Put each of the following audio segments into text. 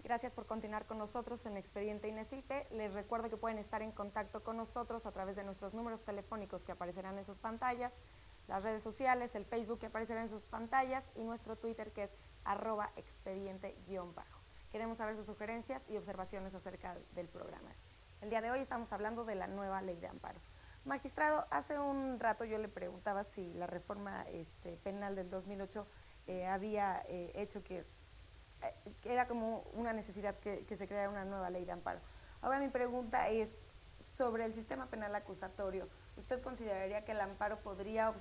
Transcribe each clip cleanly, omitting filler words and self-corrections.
Gracias por continuar con nosotros en Expediente Inesite. Les recuerdo que pueden estar en contacto con nosotros a través de nuestros números telefónicos que aparecerán en sus pantallas, las redes sociales, el Facebook que aparecerá en sus pantallas y nuestro Twitter que es @expediente_bajo. Queremos saber sus sugerencias y observaciones acerca del programa. El día de hoy estamos hablando de la nueva ley de amparo. Magistrado, hace un rato yo le preguntaba si la reforma penal del 2008 había hecho que era como una necesidad que se creara una nueva ley de amparo. Ahora mi pregunta es sobre el sistema penal acusatorio. ¿Usted consideraría que el amparo podría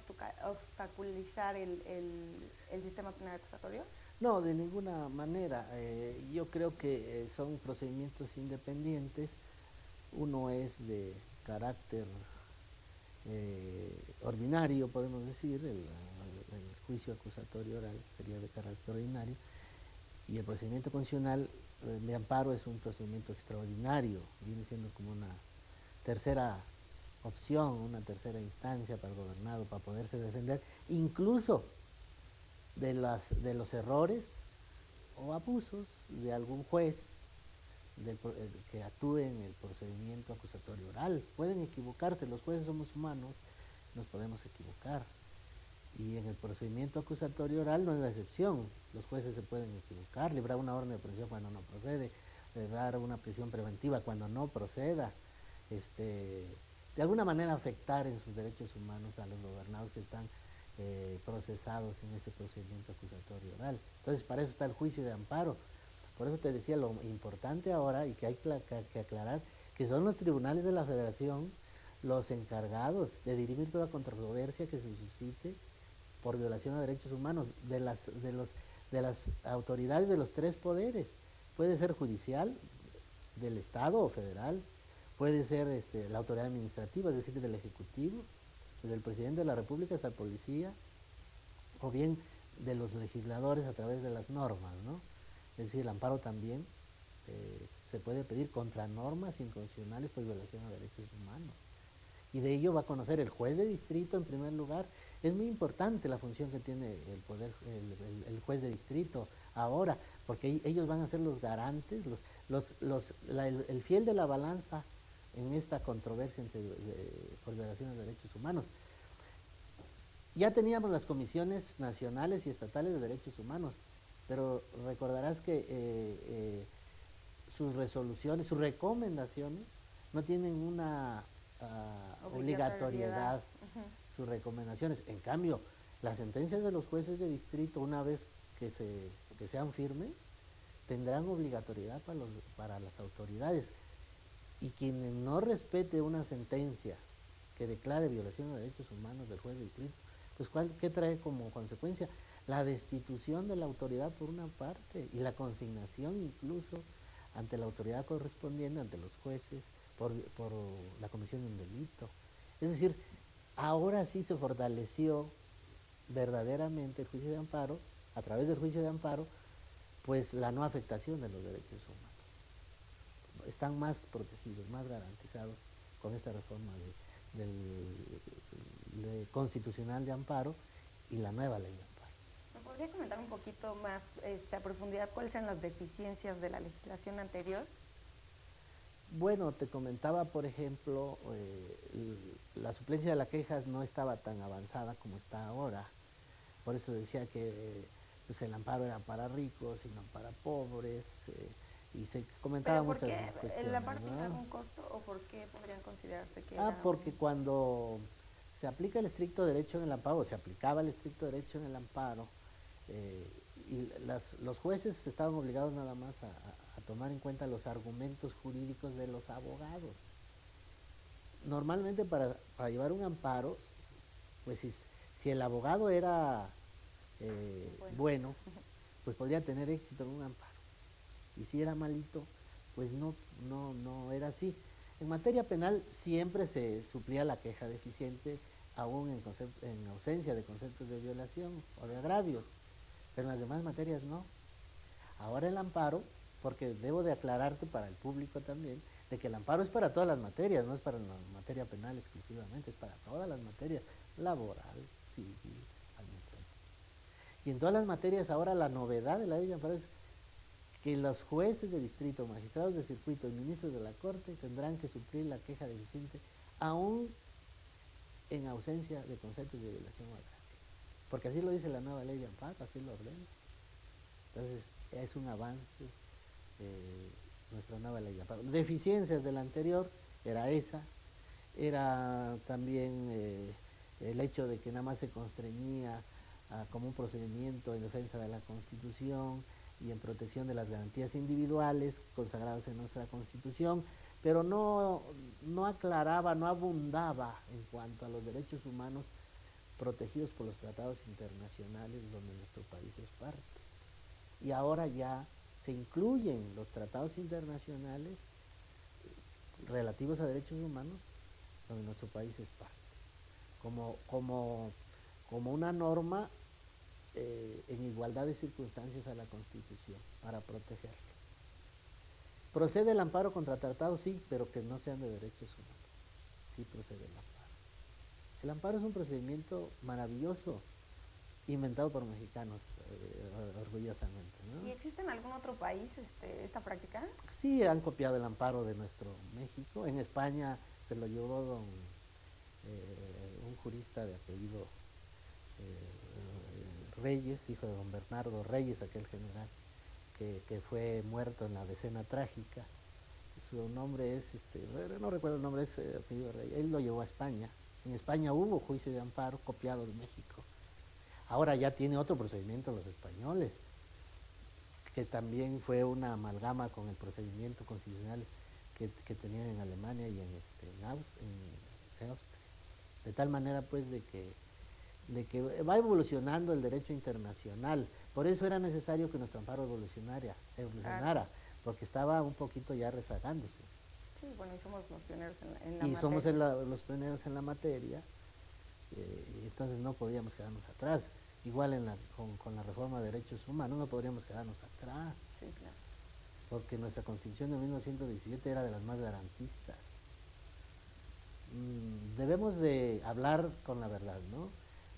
obstaculizar el sistema penal acusatorio? No, de ninguna manera. Yo creo que son procedimientos independientes. Uno es de carácter ordinario, podemos decir, el juicio acusatorio oral sería de carácter ordinario, y el procedimiento constitucional de amparo es un procedimiento extraordinario, viene siendo como una tercera opción, una tercera instancia para el gobernado, para poderse defender, incluso de los errores o abusos de algún juez que actúe en el procedimiento acusatorio oral. Pueden equivocarse, los jueces somos humanos, nos podemos equivocar. Y en el procedimiento acusatorio oral no es la excepción. Los jueces se pueden equivocar, librar una orden de prisión cuando no procede, dar una prisión preventiva cuando no proceda, de alguna manera afectar en sus derechos humanos a los gobernados que están procesados en ese procedimiento acusatorio oral. Entonces, para eso está el juicio de amparo. Por eso te decía, lo importante ahora, y que hay que aclarar, que son los tribunales de la Federación los encargados de dirimir toda controversia que se suscite por violación a derechos humanos de las autoridades de los tres poderes. Puede ser judicial, del Estado o federal, puede ser la autoridad administrativa, es decir, del Ejecutivo, desde el presidente de la República hasta el policía, o bien de los legisladores a través de las normas, ¿no? Es decir, el amparo también se puede pedir contra normas inconstitucionales por violación a derechos humanos. Y de ello va a conocer el juez de distrito en primer lugar. Es muy importante la función que tiene el poder, el juez de distrito ahora, porque ellos van a ser los garantes, el fiel de la balanza en esta controversia por violación de derechos humanos. Ya teníamos las comisiones nacionales y estatales de derechos humanos, pero recordarás que sus resoluciones, sus recomendaciones no tienen una obligatoriedad, sus recomendaciones. En cambio, las sentencias de los jueces de distrito, una vez que sean firmes, tendrán obligatoriedad para las autoridades. Y quien no respete una sentencia que declare violación de derechos humanos del juez de distrito, pues ¿qué trae como consecuencia? La destitución de la autoridad por una parte y la consignación incluso ante la autoridad correspondiente, ante los jueces, por la comisión de un delito. Es decir, ahora sí se fortaleció verdaderamente el juicio de amparo, a través del juicio de amparo, pues la no afectación de los derechos humanos. Están más protegidos, más garantizados con esta reforma constitucional de amparo y la nueva ley de amparo. ¿Me podría comentar un poquito más a profundidad cuáles eran las deficiencias de la legislación anterior? Bueno, te comentaba, por ejemplo, la suplencia de la queja no estaba tan avanzada como está ahora. Por eso decía que pues, el amparo era para ricos y no para pobres, y se comentaba muchas cuestiones. ¿Pero por qué el amparo tiene algún costo o por qué podrían considerarse que era porque cuando se aplica el estricto derecho en el amparo, se aplicaba el estricto derecho en el amparo, y los jueces estaban obligados nada más a tomar en cuenta los argumentos jurídicos de los abogados. Normalmente para llevar un amparo, pues si el abogado era bueno, pues podría tener éxito en un amparo. Y si era malito, pues no era así. En materia penal siempre se suplía la queja deficiente, aún en ausencia de conceptos de violación o de agravios, pero en las demás materias no. Ahora el amparo, porque debo de aclararte para el público también, de que el amparo es para todas las materias, no es para la materia penal exclusivamente, es para todas las materias, laboral, civil, administrativa. Y en todas las materias ahora la novedad de la ley de amparo es que los jueces de distrito, magistrados de circuito y ministros de la Corte tendrán que suplir la queja deficiente aún en ausencia de conceptos de violación o agravio. Porque así lo dice la nueva ley de amparo, así lo ordena. Entonces, es un avance nuestra nueva ley de amparo. Deficiencias de la anterior era esa, era también el hecho de que nada más se constreñía como un procedimiento en defensa de la Constitución y en protección de las garantías individuales consagradas en nuestra Constitución, pero no aclaraba, no abundaba en cuanto a los derechos humanos protegidos por los tratados internacionales donde nuestro país es parte. Y ahora ya se incluyen los tratados internacionales relativos a derechos humanos donde nuestro país es parte, como una norma en igualdad de circunstancias a la Constitución para protegerlo. ¿Procede el amparo contra tratados? Sí, pero que no sean de derechos humanos. Sí procede el amparo. El amparo es un procedimiento maravilloso, inventado por mexicanos, orgullosamente, ¿no? ¿Y existe en algún otro país esta práctica? Sí, han copiado el amparo de nuestro México. En España se lo llevó un jurista de apellido Reyes, hijo de don Bernardo Reyes, aquel general que fue muerto en la decena trágica. Su nombre es, no recuerdo el nombre, es apellido Reyes. Él lo llevó a España. En España hubo juicio de amparo copiado de México. Ahora ya tiene otro procedimiento los españoles, que también fue una amalgama con el procedimiento constitucional que tenían en Alemania y en Austria. De tal manera pues de que va evolucionando el derecho internacional. Por eso era necesario que nuestro amparo evolucionara, porque estaba un poquito ya rezagándose. Sí, bueno, y somos los pioneros en la materia. Y somos los pioneros en la materia, entonces no podíamos quedarnos atrás. Igual con la reforma de derechos humanos no podríamos quedarnos atrás. Sí, claro. Porque nuestra Constitución de 1917 era de las más garantistas. Debemos de hablar con la verdad, ¿no?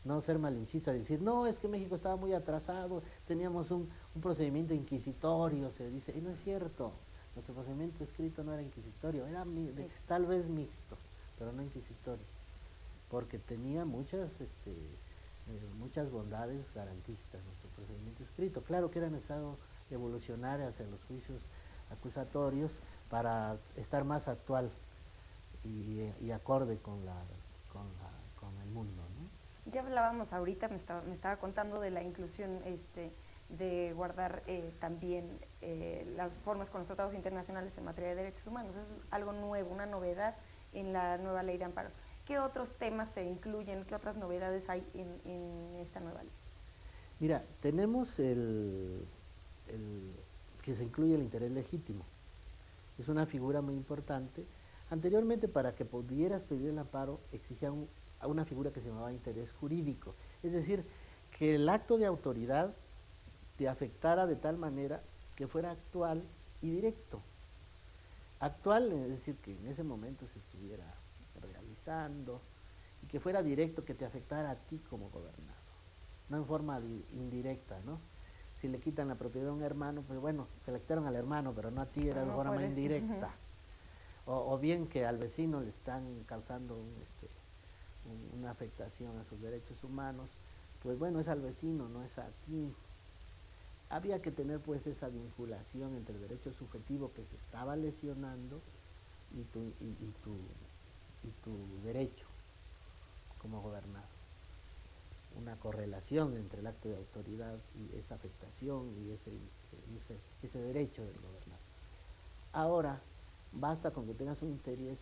No ser malinchistas, decir, no, es que México estaba muy atrasado, teníamos un procedimiento inquisitorio, se dice, y no es cierto, nuestro procedimiento escrito no era inquisitorio, era tal vez mixto, pero no inquisitorio, porque tenía muchas bondades garantistas nuestro procedimiento escrito. Claro que era necesario evolucionar hacia los juicios acusatorios para estar más actual y acorde con el mundo, ¿no? Ya hablábamos ahorita, me estaba contando de la inclusión de guardar también las formas con los tratados internacionales en materia de derechos humanos. Eso es algo nuevo, una novedad en la nueva ley de amparo. ¿Qué otros temas se incluyen? ¿Qué otras novedades hay en esta nueva ley? Mira, tenemos que se incluye el interés legítimo. Es una figura muy importante. Anteriormente, para que pudieras pedir el amparo, exigían una figura que se llamaba interés jurídico. Es decir, que el acto de autoridad te afectara de tal manera que fuera actual y directo. Actual, es decir, que en ese momento se estuviera realizando y que fuera directo, que te afectara a ti como gobernado, no en forma indirecta, ¿no? Si le quitan la propiedad a un hermano, pues bueno, se le quitaron al hermano, pero no a ti, era de forma indirecta. O bien que al vecino le están causando una afectación a sus derechos humanos, pues bueno, es al vecino, no es a ti. Había que tener pues esa vinculación entre el derecho subjetivo que se estaba lesionando y tu derecho como gobernado. Una correlación entre el acto de autoridad y esa afectación y ese derecho del gobernado. Ahora, basta con que tengas un interés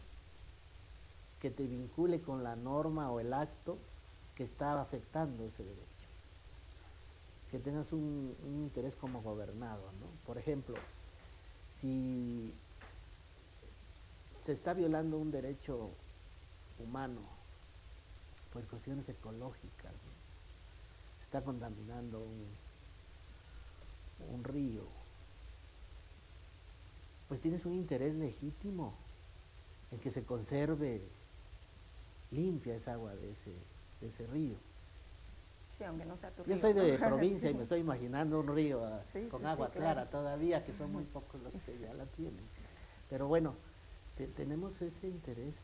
que te vincule con la norma o el acto que está afectando ese derecho. Que tengas un interés como gobernado, ¿no? Por ejemplo, si se está violando un derecho humano por cuestiones ecológicas, ¿no? Se está contaminando un río, pues tienes un interés legítimo en que se conserve limpia esa agua de ese río. Sí, aunque no sea tu Yo río, soy de ¿no? provincia y me estoy imaginando un río Sí, con sí, agua sí, clara claro. todavía, que son muy pocos los que ya la tienen. Pero bueno, tenemos ese interés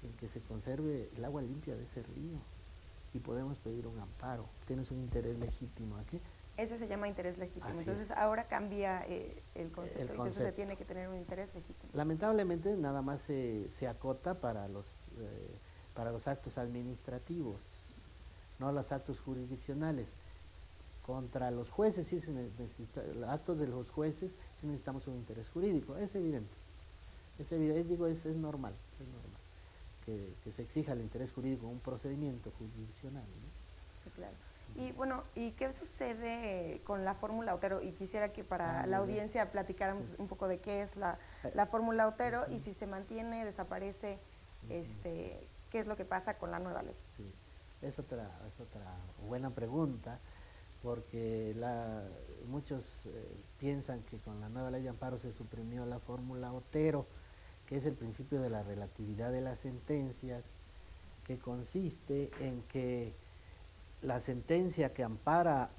en que se conserve el agua limpia de ese río y podemos pedir un amparo. Tienes un interés legítimo aquí. Ese se llama interés legítimo. Así Entonces es. ahora cambia el El concepto. Entonces se concepto. tiene que tener un interés legítimo. Lamentablemente nada más se acota para los actos administrativos, no los actos jurisdiccionales. Contra los jueces sí se necesita, los actos de los jueces sí necesitamos un interés jurídico, es evidente. Es evidente, digo, es normal, que se exija el interés jurídico en un procedimiento jurisdiccional, ¿no? Sí, claro. Y bueno, ¿y qué sucede con la fórmula Otero? Y quisiera que para la Muy bien. audiencia platicáramos Sí. un poco de qué es la fórmula Otero y Ujú. si se mantiene, desaparece, Ujú. qué es lo que pasa con la nueva ley. Sí, es otra buena pregunta, porque muchos piensan que con la nueva ley de amparo se suprimió la fórmula Otero, que es el principio de la relatividad de las sentencias, que consiste en que la sentencia que ampara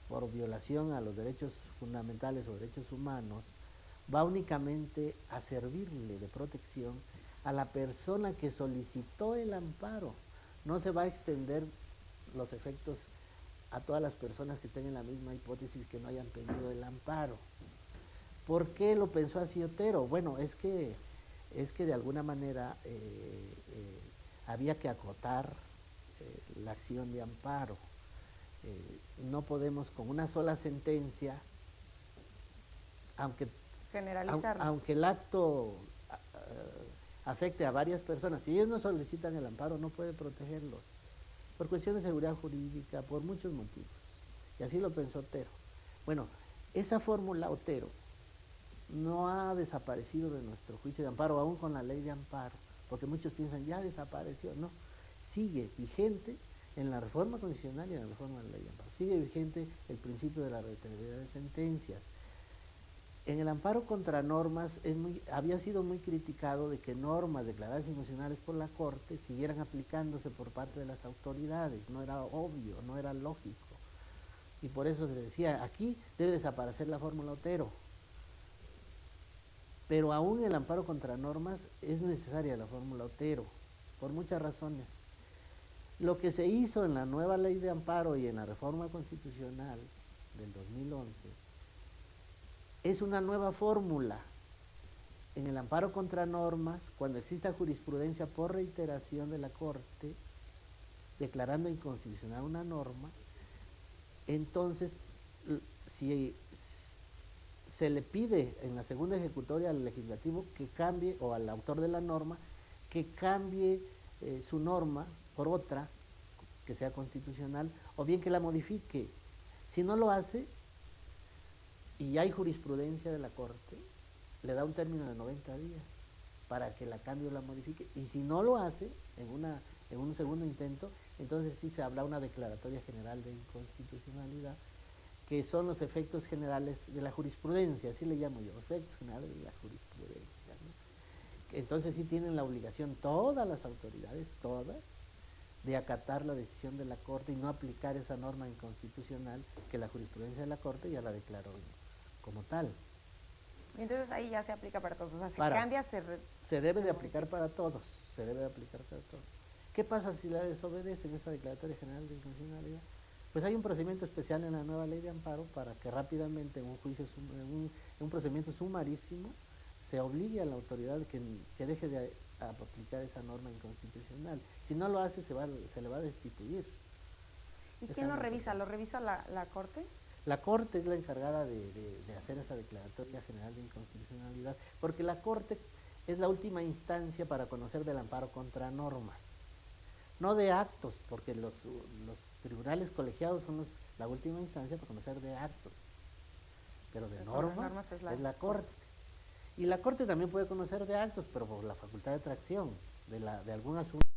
por violación a los derechos fundamentales o derechos humanos va únicamente a servirle de protección a la persona que solicitó el amparo. No se va a extender los efectos a todas las personas que estén en la misma hipótesis que no hayan pedido el amparo. ¿Por qué lo pensó así Otero? Bueno, es que de alguna manera había que acotar la acción de amparo. No podemos con una sola sentencia, aunque, Generalizarlo. aunque el acto afecte a varias personas, si ellos no solicitan el amparo no puede protegerlos, por cuestiones de seguridad jurídica, por muchos motivos. Y así lo pensó Otero. Bueno, esa fórmula Otero no ha desaparecido de nuestro juicio de amparo, aún con la ley de amparo, porque muchos piensan, ya desapareció. No, sigue vigente en la reforma constitucional y en la reforma de la ley de amparo. Sigue vigente el principio de la relatividad de sentencias. En el amparo contra normas había sido muy criticado de que normas declaradas inconstitucionales por la Corte siguieran aplicándose por parte de las autoridades. No era obvio, no era lógico. Y por eso se decía, aquí debe desaparecer la fórmula Otero. Pero aún en el amparo contra normas es necesaria la fórmula Otero, por muchas razones. Lo que se hizo en la nueva ley de amparo y en la reforma constitucional del 2011 es una nueva fórmula. En el amparo contra normas, cuando exista jurisprudencia por reiteración de la Corte, declarando inconstitucional una norma, entonces si se le pide en la segunda ejecutoria al legislativo que cambie, o al autor de la norma, que cambie su norma por otra que sea constitucional, o bien que la modifique. Si no lo hace, y hay jurisprudencia de la Corte, le da un término de 90 días para que la cambie o la modifique, y si no lo hace en un segundo intento, entonces sí se habrá una declaratoria general de inconstitucionalidad, que son los efectos generales de la jurisprudencia, así le llamo yo, efectos generales de la jurisprudencia, ¿no? Entonces sí tienen la obligación todas las autoridades, todas, de acatar la decisión de la Corte y no aplicar esa norma inconstitucional que la jurisprudencia de la Corte ya la declaró como tal. Y entonces ahí ya se aplica para todos. O sea, se Para, cambia, se debe de modifica. aplicar para todos, se debe de aplicar para todos. ¿Qué pasa si la desobedecen esa declaratoria general de inconstitucionalidad? Pues hay un procedimiento especial en la nueva ley de amparo para que rápidamente en un juicio, en un procedimiento sumarísimo, se obligue a la autoridad que deje de aplicar esa norma inconstitucional. Si no lo hace, se le va a destituir. ¿Y Es quién lo algo revisa? importante. ¿Lo revisa la Corte? La Corte es la encargada de hacer esa declaratoria general de inconstitucionalidad, porque la Corte es la última instancia para conocer del amparo contra normas, no de actos, porque los tribunales colegiados son la última instancia para conocer de actos, pero de normas es la Corte. Y la Corte también puede conocer de actos, pero por la facultad de tracción de algún asunto